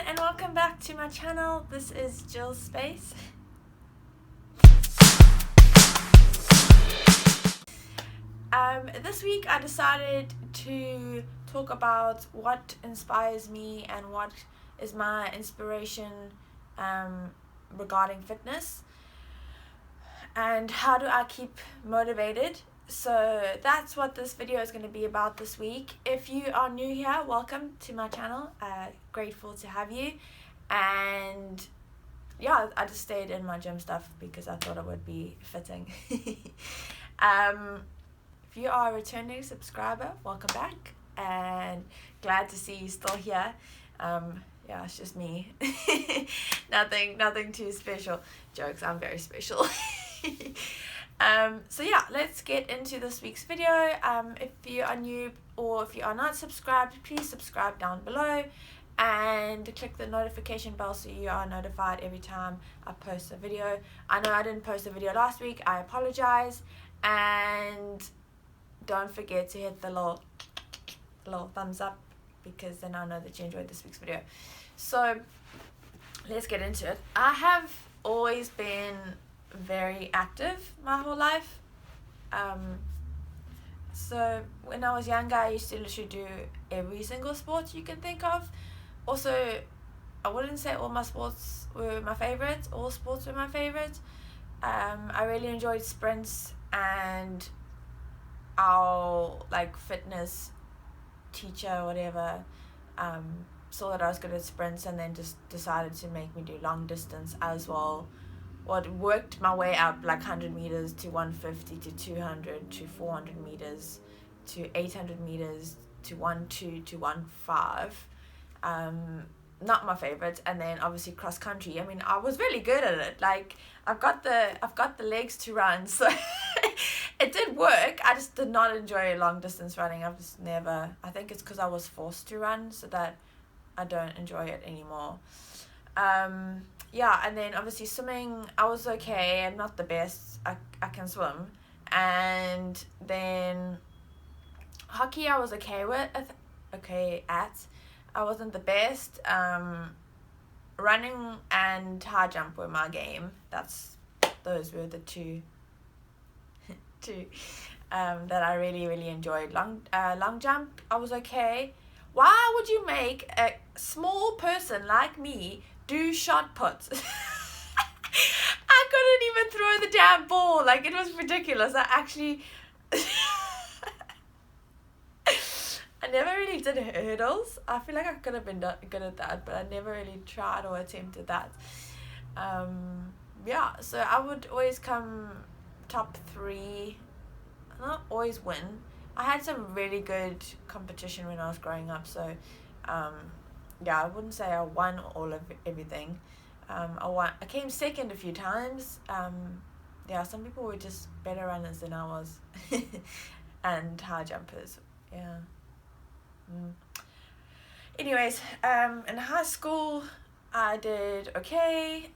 and welcome back to my channel. This is Jill's Space. This week I decided to talk about what inspires me and what is my inspiration regarding fitness and how do I keep motivated. So that's what this video is going to be about this week. If you are new here, welcome to my channel. Grateful to have you. And yeah, I just stayed in my gym stuff because I thought it would be fitting. If you are a returning subscriber, welcome back and glad to see you still here. Yeah, it's just me. nothing too special. Jokes, I'm very special. So yeah, let's get into this week's video. If you are new or if you are not subscribed, please subscribe down below and click the notification bell so you are notified every time I post a video. I know I didn't post a video last week, I apologize, and don't forget to hit the little thumbs up because then I know that you enjoyed this week's video. So let's get into it. I have always been very active my whole life. So when I was younger, I used to literally do every single sport you can think of. Also, I wouldn't say all my sports were my favorite. All sports were my favorite. I really enjoyed sprints, and our fitness teacher or whatever saw that I was good at sprints and then just decided to make me do long distance as well. Worked my way up 100 meters to 150 to 200 to 400 meters to 800 meters to 1.2 to 1.5. Not my favorite. And then obviously cross country. I mean, I was really good at it. I've got the legs to run, so it did work. I just did not enjoy long distance running. I've just never. I think it's because I was forced to run, so that I don't enjoy it anymore. Yeah, and then obviously swimming, I was okay. I'm not the best. I can swim. And then hockey, I was okay at. I wasn't the best. Running and high jump were my game. Those were the two that I really enjoyed. Long jump, I was okay. Why would you make a small person like me do shot puts? I couldn't even throw the damn ball. It was ridiculous. I never really did hurdles. I feel like I could have been good at that, but I never really tried or attempted that. Yeah, so I would always come top 3. Not always win. I had some really good competition when I was growing up, so yeah, I wouldn't say I won all of everything. I came second a few times. Yeah, some people were just better runners than I was. And high jumpers, yeah. Anyways, in high school I did okay.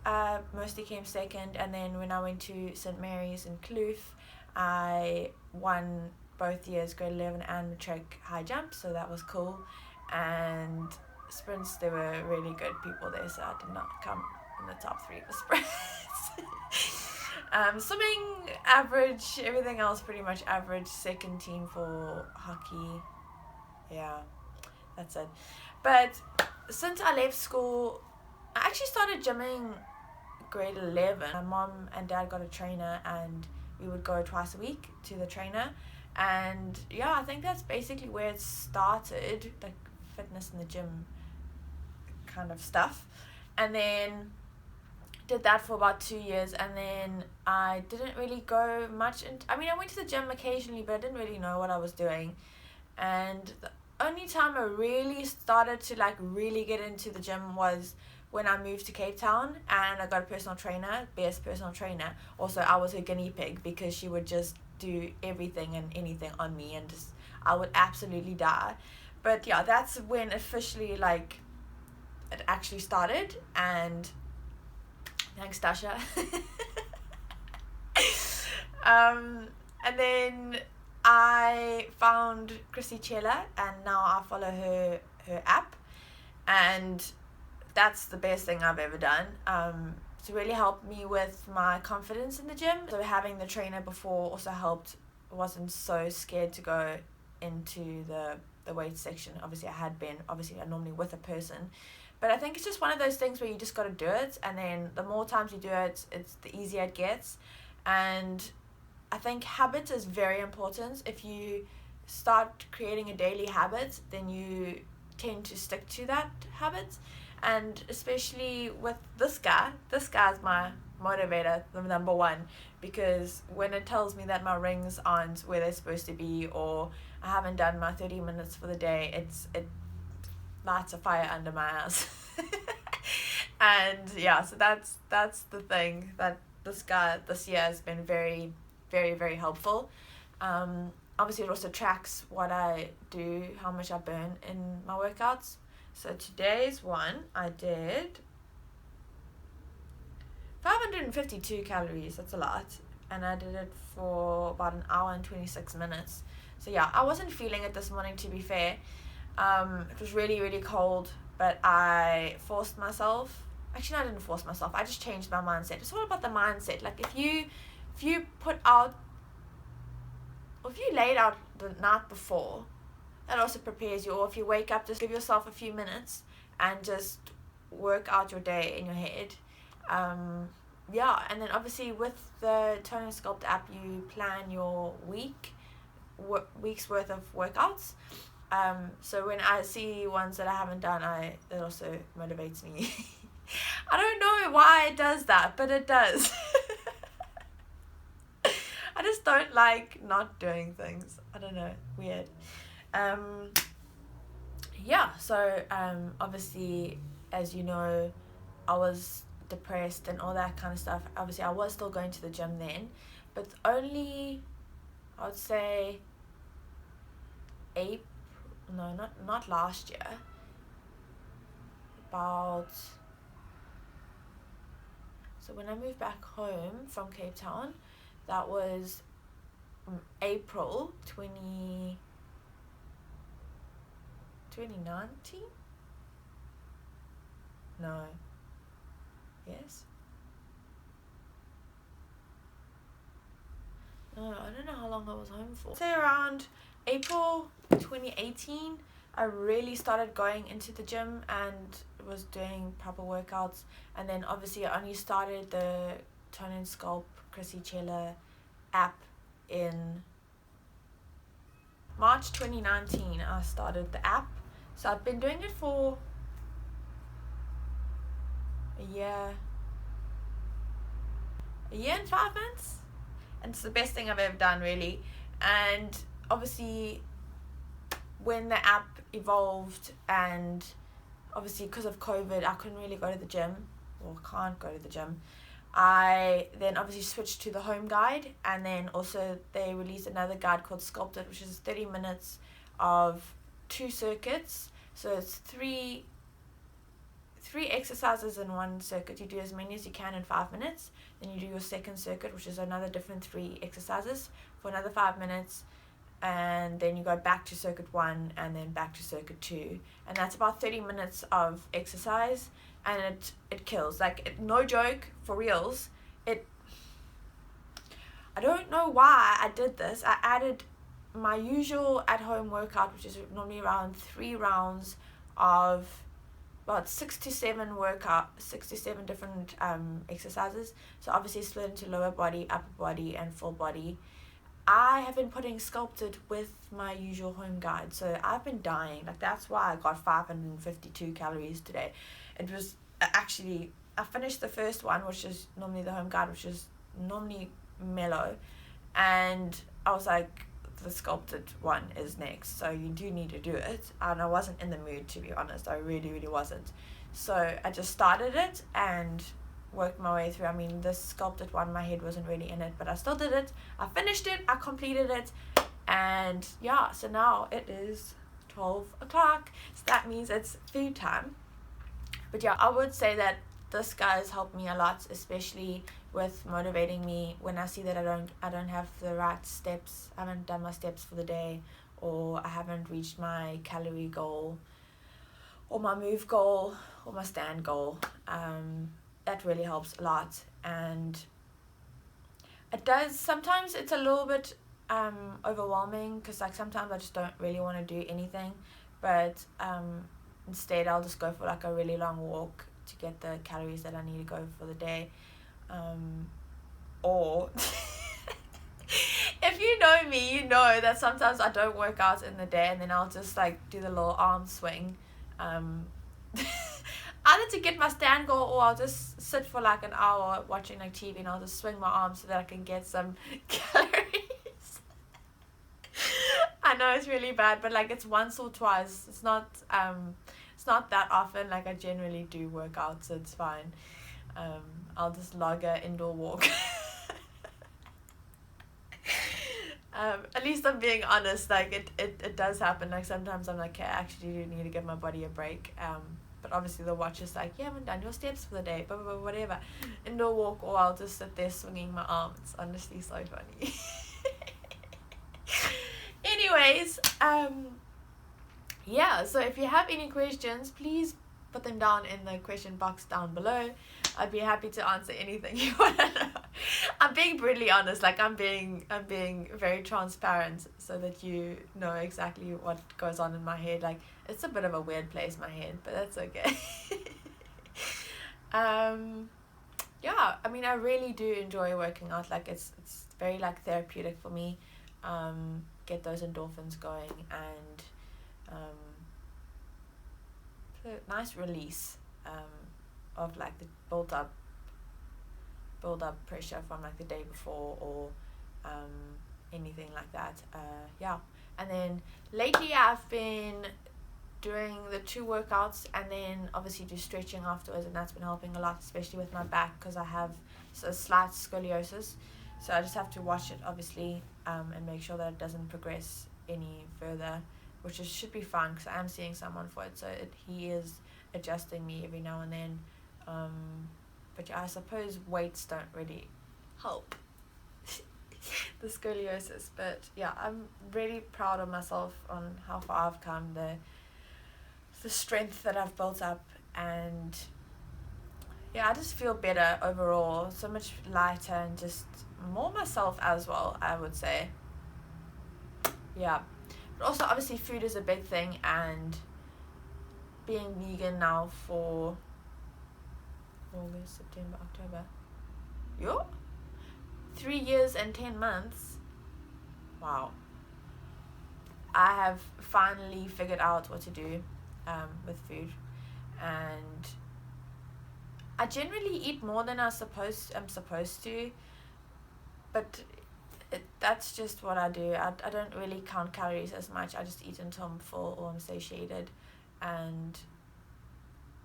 Mostly came second, and then when I went to St. Mary's in Kloof, I won both years, grade 11 and matric high jump, so that was cool. And sprints, there were really good people there, so I did not come in the top 3 for sprints. Swimming, average. Everything else pretty much average. Second team for hockey. Yeah, that's it. But since I left school, I actually started gymming grade 11. My mom and dad got a trainer, and we would go twice a week to the trainer. And yeah, I think that's basically where it started, fitness in the gym kind of stuff. And then did that for about 2 years, and then I didn't really go much I went to the gym occasionally, but I didn't really know what I was doing. And the only time I really started to really get into the gym was when I moved to Cape Town, and I got a personal trainer, best personal trainer. Also, I was her guinea pig because she would just do everything and anything on me, and I would absolutely die. But yeah, that's when officially it actually started. And thanks, Tasha. And then I found Chrissy Chela, and now I follow her app, and that's the best thing I've ever done. It's really helped me with my confidence in the gym. So having the trainer before also helped. I wasn't so scared to go into the weight section. Obviously I'm normally with a person, but I think it's just one of those things where you just got to do it, and then the more times you do it, it's the easier it gets. And I think habit is very important. If you start creating a daily habit, then you tend to stick to that habit. And especially with this guy's my motivator, the number one, because when it tells me that my rings aren't where they're supposed to be, or I haven't done my 30 minutes for the day, it lights a fire under my ass. And yeah, so that's the thing, that this guy this year has been very, very, very helpful. Obviously it also tracks what I do, how much I burn in my workouts. So today's one, I did 552 calories. That's a lot. And I did it for about an hour and 26 minutes. So yeah, I wasn't feeling it this morning, to be fair. It was really, really cold, but I forced myself. Actually, I didn't force myself. I just changed my mindset. It's all about the mindset. Like if you put out, or if you laid out the night before, that also prepares you. Or if you wake up, just give yourself a few minutes and just work out your day in your head. Yeah, and then obviously with the Tone and Sculpt app, you plan your week's worth of workouts. So when I see ones that I haven't done, it also motivates me. I don't know why it does that, but it does. I just don't like not doing things. I don't know, weird. Yeah, so obviously, as you know, I was depressed and all that kind of stuff. Obviously I was still going to the gym then, but only, I would say, not last year, so when I moved back home from Cape Town, that was April 2019? No. Yes? No, I don't know how long I was home for. Say around April 2018, I really started going into the gym and was doing proper workouts. And then obviously I only started the Tone and Sculpt Chrissy Chela app in March 2019. I started the app. So I've been doing it for a year and 5 months. And it's the best thing I've ever done, really. And obviously when the app evolved, and obviously because of COVID I couldn't really go to the gym, or can't go to the gym, I then obviously switched to the home guide. And then also they released another guide called Sculpted, which is 30 minutes of 2 circuits. So it's three exercises in one circuit. You do as many as you can in 5 minutes. Then you do your second circuit, which is another different 3 exercises for another 5 minutes. And then you go back to circuit 1 and then back to circuit 2. And that's about 30 minutes of exercise. And it kills. Like, no joke, for reals. I don't know why I did this. I added my usual at-home workout, which is normally around 3 rounds of about 6 to 7 different exercises. So obviously split into lower body, upper body, and full body. I have been putting Sculpted with my usual home guide, so I've been dying. Like, that's why I got 552 calories today. It was actually, I finished the first one, which is normally the home guide, which is normally mellow, and I was like, the Sculpted one is next, so you do need to do it. And I wasn't in the mood, to be honest. I really, really wasn't. So I just started it and worked my way through. I mean, this Sculpted one, my head wasn't really in it, but I still did it. I finished it, I completed it, and yeah, so now it is 12 o'clock, so that means it's food time. But yeah, I would say that this guy has helped me a lot, especially with motivating me when I see that I don't have the right steps, I haven't done my steps for the day, or I haven't reached my calorie goal or my move goal, or my stand goal. That really helps a lot, and it does. Sometimes it's a little bit overwhelming, because like sometimes I just don't really want to do anything, but instead I'll just go for like a really long walk to get the calories that I need to go for the day, or if you know me, you know that sometimes I don't work out in the day, and then I'll just like do the little arm swing, either to get my stand goal, or I'll just sit for like an hour watching like TV, and I'll just swing my arms so that I can get some calories. I know it's really bad, but like it's once or twice. It's not that often. Like I generally do work out, so it's fine. I'll just log a indoor walk. At least I'm being honest. Like it does happen. Like sometimes I'm like, okay, I actually do need to give my body a break. But obviously the watch is like, you haven't done your steps for the day, blah, blah, blah, whatever. Indoor walk, or I'll just sit there swinging my arms. It's honestly so funny. Anyways, yeah, so if you have any questions, please put them down in the question box down below. I'd be happy to answer anything you want to know. I'm being brutally honest. Like I'm being very transparent, so that you know exactly what goes on in my head. Like it's a bit of a weird place, my head, but that's okay. Yeah, I mean I really do enjoy working out. Like it's very like therapeutic for me. Get those endorphins going, and a nice release of like the build up pressure from like the day before, or anything like that. Yeah, and then lately I've been doing the 2 workouts, and then obviously do stretching afterwards, and that's been helping a lot, especially with my back, because I have a slight scoliosis, so I just have to watch it obviously, and make sure that it doesn't progress any further, which should be fine, because I am seeing someone for it, so he is adjusting me every now and then. But yeah, I suppose weights don't really help the scoliosis, but yeah, I'm really proud of myself on how far I've come, the strength that I've built up, and yeah, I just feel better overall, so much lighter, and just more myself as well, I would say. Yeah, but also obviously food is a big thing, and being vegan now for August, September, October, 3 years and 10 months. Wow. I have finally figured out what to do with food, and I generally eat more than I'm supposed to, but that's just what I do. I don't really count calories as much. I just eat until I'm full or I'm satiated, and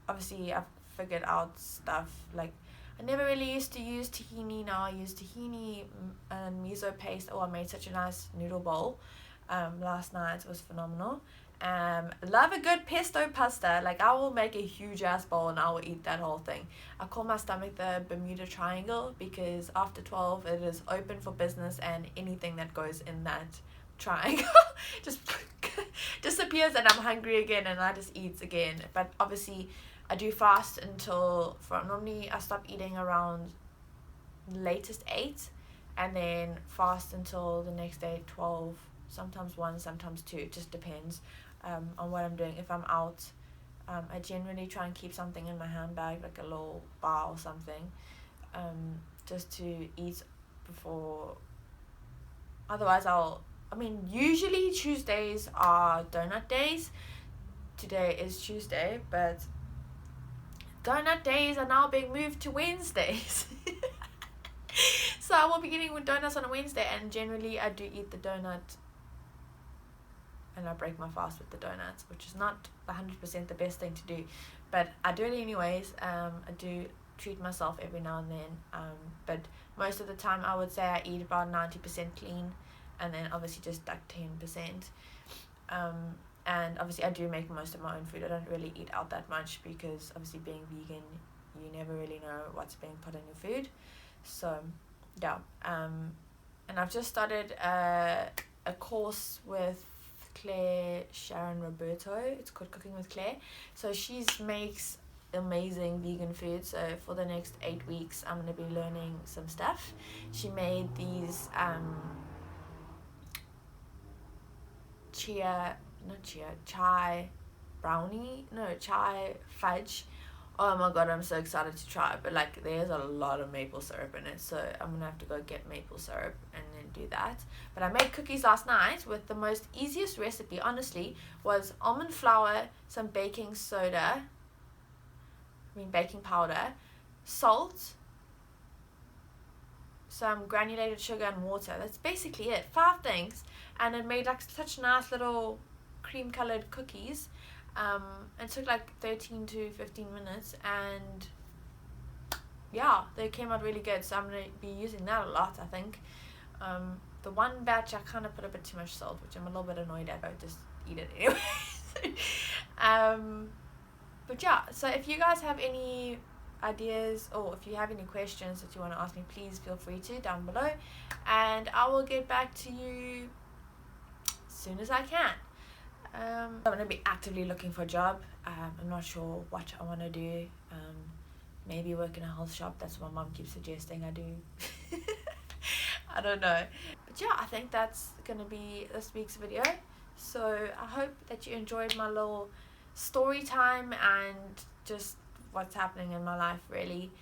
obviously I've figured out stuff like I never really used to use tahini. Now I use tahini and miso paste. I made such a nice noodle bowl last night. It was phenomenal. Love a good pesto pasta. Like I will make a huge ass bowl and I will eat that whole thing. I call my stomach the Bermuda Triangle, because after 12 it is open for business, and anything that goes in that triangle just disappears, and I'm hungry again, and I just eat again. But obviously I do fast normally I stop eating around latest 8, and then fast until the next day 12, sometimes 1, sometimes 2, it just depends on what I'm doing. If I'm out, I generally try and keep something in my handbag, like a little bar or something, just to eat before. Otherwise usually Tuesdays are donut days. Today is Tuesday, but donut days are now being moved to Wednesdays. So I will be eating with donuts on a Wednesday, and generally I do eat the donut and I break my fast with the donuts, which is not 100% the best thing to do, but I do it anyways. I do treat myself every now and then, but most of the time I would say I eat about 90% clean, and then obviously just like 10%. And obviously I do make most of my own food. I don't really eat out that much, because obviously being vegan, you never really know what's being put in your food. So yeah, and I've just started a course with Claire Sharon Roberto. It's called Cooking with Claire. So she makes amazing vegan food. So for the next 8 weeks I'm going to be learning some stuff. She made these chai fudge. Oh my god, I'm so excited to try it. But like, there's a lot of maple syrup in it, so I'm gonna have to go get maple syrup and then do that. But I made cookies last night with the most easiest recipe, honestly, was almond flour, some baking powder, salt, some granulated sugar and water. That's basically it. 5 things, and it made like such nice little cream colored cookies. It took like 13 to 15 minutes, and yeah, they came out really good. So I'm gonna be using that a lot, I think. The one batch I kind of put a bit too much salt, which I'm a little bit annoyed at, but just eat it anyway. But yeah, so if you guys have any ideas, or if you have any questions that you want to ask me, please feel free to down below, and I will get back to you as soon as I can. I'm going to be actively looking for a job. I'm not sure what I want to do. Maybe work in a health shop. That's what my mom keeps suggesting I do. I don't know. But yeah, I think that's going to be this week's video. So I hope that you enjoyed my little story time and just what's happening in my life, really.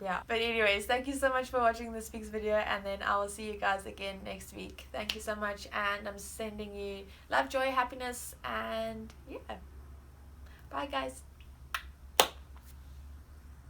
Yeah, but anyways, thank you so much for watching this week's video, and then I will see you guys again next week. Thank you so much, and I'm sending you love, joy, happiness, and yeah, bye guys.